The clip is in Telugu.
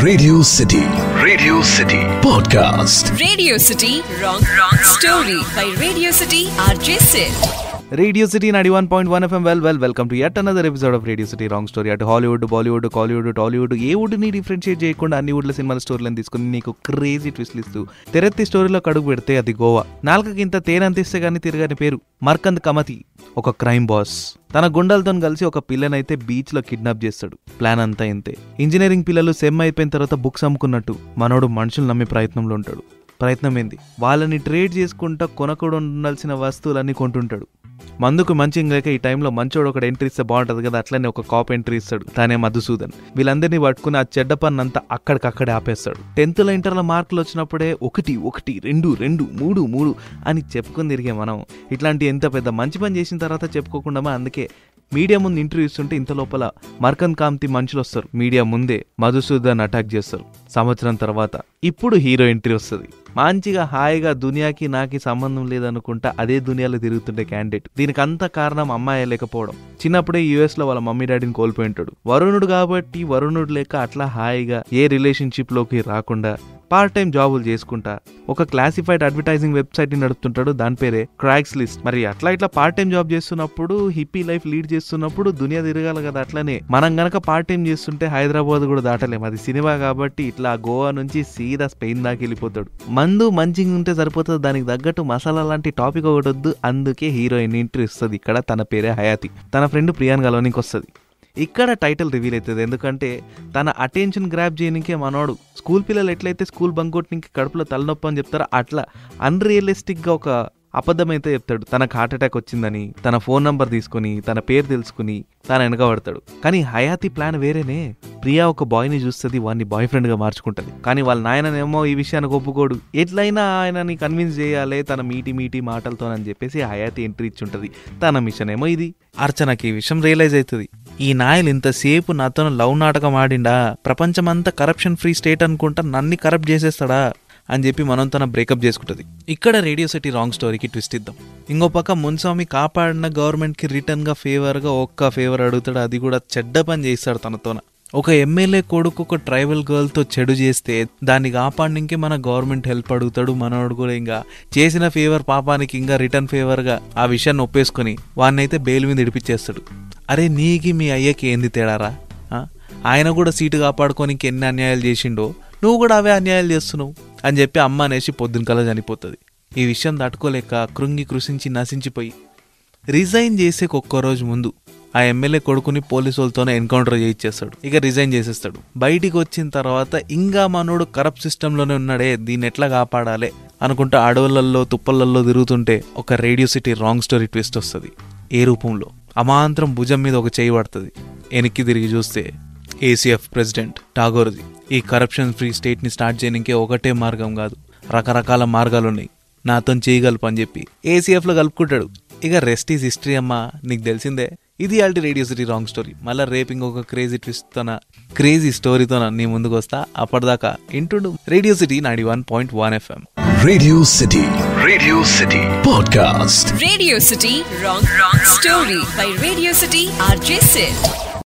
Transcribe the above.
Radio City Podcast. Radio City Wrong Story by Radio City RJ Sid. Radio City 91.1 FM. Welcome to yet another episode of Radio City Wrong Story. అటు హాలీవుడ్, బాలీవుడ్, కాలీవుడ్, టాలీవుడ్ ఏ వుడ్ని డిఫరెన్షియేట్ చేయకుండా అన్ని వుడ్ల సినిమాల స్టోరీలను తీసుకుని నీకు క్రేజీ ట్విస్ట్లు ఇస్తూ తెరెత్తి స్టోరీలో కడుగు పెడితే అది గోవా. నాలుకకింత తేనంతిస్తే గానీ తిరగని పేరు మర్కంద్ కమతి. ఒక క్రైమ్ బాస్ తన గుండాలతో కలిసి ఒక పిల్లనైతే బీచ్ లో కిడ్నాప్ చేస్తాడు. ప్లాన్ అంతా ఇంతే. ఇంజనీరింగ్ పిల్లలు సెమ్ అయిపోయిన తర్వాత బుక్స్ అమ్ముకున్నట్టు మనోడు మనుషులు నమ్మే ప్రయత్నంలో ఉంటాడు. ప్రయత్నం ఏంది, వాళ్ళని ట్రేడ్ చేసుకుంటా కొనకూడదు ఉండాల్సిన వస్తువులన్నీ కొంటుంటాడు. మందుకు మంచి లేక ఈ టైంలో మంచోడు ఒకటి ఎంట్రీ ఇస్తే బాగుంటుంది కదా, అట్లనే ఒక కాప్ ఎంట్రీ ఇస్తాడు, తానే మధుసూదన్. వీళ్ళందరినీ పట్టుకుని ఆ చెడ్డ పన్ను అంతా అక్కడికక్కడే ఆపేస్తాడు. 10th ఇంటర్లో మార్కులు వచ్చినప్పుడే 1 2 2 3 3 అని చెప్పుకుని తిరిగే మనం ఇట్లాంటి ఎంత పెద్ద మంచి పని చేసిన తర్వాత చెప్పుకోకుండా, అందుకే మీడియా ముందు ఇంటర్వ్యూ ఇస్తుంటే ఇంత లోపల మర్కంద్ కామతి మనుషులు వస్తారు. మీడియా ముందే మధుసూదన్ అటాక్ చేస్తారు. సంవత్సరం తర్వాత ఇప్పుడు హీరో ఎంట్రీ వస్తుంది. మంచిగా హాయిగా దునియాకి నాకి సంబంధం లేదనుకుంటా అదే దునియాలో తిరుగుతుండే క్యాండిడేట్. దీనికి అంత కారణం అమ్మాయి లేకపోవడం. చిన్నప్పుడే యుఎస్ లో వాళ్ళ మమ్మీ డాడీని కోల్పోయి ఉంటాడు. వరుణుడు కాబట్టి వరుణుడు లేక అట్లా హాయిగా ఏ రిలేషన్షిప్ లోకి రాకుండా పార్ట్ టైం జాబులు చేసుకుంటా ఒక క్లాసిఫైడ్ అడ్వర్టైజింగ్ వెబ్సైట్ ని నడుపుతుంటాడు. దాని పేరే క్రాక్స్ లిస్ట్. మరి ఇట్లా పార్ట్ టైం జాబ్ చేస్తున్నప్పుడు, హిప్పీ లైఫ్ లీడ్ చేస్తున్నప్పుడు దునియా తిరగాలి కదా. అట్లనే మనం గనక పార్ట్ టైం చేస్తుంటే హైదరాబాద్ కూడా దాటలేం. అది సినిమా కాబట్టి ఇట్లా గోవా నుంచి సీదా స్పెయిన్ దాకా వెళ్ళిపోతాడు. మందు మంచిగా ఉంటే సరిపోతుంది, దానికి తగ్గట్టు మసాలా లాంటి టాపిక్ ఒకటి వద్దు. అందుకే హీరోయిన్ ఎంట్రీ ఇస్తుంది. ఇక్కడ తన పేరే హయాతి. తన ఫ్రెండ్ ప్రియాన్ కలవనికి వస్తుంది. ఇక్కడ టైటిల్ రివీల్ అవుతుంది. ఎందుకంటే తన అటెన్షన్ గ్రాప్ చేయడానికే మనోడు స్కూల్ పిల్లలు ఎట్లయితే స్కూల్ బంక్ కొట్టడానికి కడుపులో తలనొప్పి అని చెప్తారో అట్లా అన్రియలిస్టిక్గా ఒక అబద్ధం అయితే చెప్తాడు. తనకు హార్ట్ అటాక్ వచ్చిందని తన ఫోన్ నంబర్ తీసుకుని తన పేరు తెలుసుకుని తను వెనకబడతాడు. కానీ హయాతి ప్లాన్ వేరేనే. ప్రియా ఒక బాయ్ని చూస్తుంది, వాడిని బాయ్ ఫ్రెండ్ గా మార్చుకుంటది. కానీ వాళ్ళ నాయననేమో ఈ విషయానికి ఒప్పుకోడు. ఎట్లయినా ఆయనని కన్విన్స్ చేయాలి తన మీటి మాటలతో అని చెప్పేసి హయాతి ఎంట్రీ ఇచ్చుంటది. తన మిషన్ ఏమో ఇది. అర్చనకి ఈ విషయం రియలైజ్ అవుతుంది. ఈ నాయలు ఇంతసేపు నాతో లవ్ నాటకం ఆడిండా, ప్రపంచమంతా కరప్షన్ ఫ్రీ స్టేట్ అనుకుంటా నన్ను కరప్ట్ చేసేస్తాడా అని చెప్పి మనం తన బ్రేకప్ చేసుకుంటుంది. ఇక్కడ రేడియో సిటీ రాంగ్ స్టోరీకి ట్విస్ట్ ఇద్దాం. ఇంకో పక్క మున్స్వామి కాపాడిన గవర్నమెంట్కి రిటర్న్గా ఫేవర్గా ఒక్క ఫేవర్ అడుగుతాడు. అది కూడా చెడ్డ పని చేస్తాడు తనతోన. ఒక ఎమ్మెల్యే కొడుకు ఒక ట్రైబల్ గర్ల్తో చెడు చేస్తే దాన్ని కాపాడడానికి మన గవర్నమెంట్ హెల్ప్ అడుగుతాడు. మనోడు కూడా ఇంకా చేసిన ఫేవర్ పాపానికి ఇంకా రిటర్న్ ఫేవర్గా ఆ విషయాన్ని ఒప్పేసుకొని వాడినైతే బెయిల్ మీద ఇడిపించేస్తాడు. అరే నీకి మీ అయ్యకి ఏంది తేడారా? ఆయన కూడా సీటు కాపాడుకోనికి ఎన్ని అన్యాయాలు చేసిండో నువ్వు కూడా అవే అన్యాయాలు చేస్తున్నావు అని చెప్పి అమ్మ అనేసి పొద్దునకల్లా చనిపోతుంది. ఈ విషయం తట్టుకోలేక కృంగి కృషించి నశించిపోయి రిజైన్ చేసే ఒక్కరోజు ముందు ఆ ఎమ్మెల్యే కొడుకుని పోలీసు వాళ్ళతోనే ఎన్కౌంటర్ చేయించేస్తాడు. ఇక రిజైన్ చేసేస్తాడు. బయటికి వచ్చిన తర్వాత ఇంకా మనోడు కరప్ట్ సిస్టంలోనే ఉన్నాడే, దీన్ని ఎట్లా కాపాడాలి అనుకుంటా అడవులలో తుప్పలలో తిరుగుతుంటే ఒక radio city wrong story twist వస్తుంది. ఏ రూపంలో? అమాంతరం భుజం మీద ఒక చేయి పడుతుంది. వెనక్కి తిరిగి చూస్తే ACF ప్రెసిడెంట్ ఠాగూర్ది. ఈ కరప్షన్ ఫ్రీ స్టేట్ని స్టార్ట్ చేయడానికి ఒకటే మార్గం కాదు, రకరకాల మార్గాలు ఉన్నాయి, నాతో చేయగలపు అని చెప్పి ACFలో కలుపుకుంటాడు. ఇక రెస్ట్ ఈజ్ హిస్టరీ అమ్మా, నీకు తెలిసిందే. ఇది ఆల్టి రేడియో సిటీ రాంగ్ స్టోరీ. మళ్ళీ రేపు ఇంకొక క్రేజీ ట్విస్ట్తోన క్రేజీ స్టోరీతోన నీ ముందుకు వస్తా. అప్పటిదాకా ఇంటుడు radio city 91.1 FM. Radio City Podcast. Radio City Wrong Story by Radio City RJ Sid.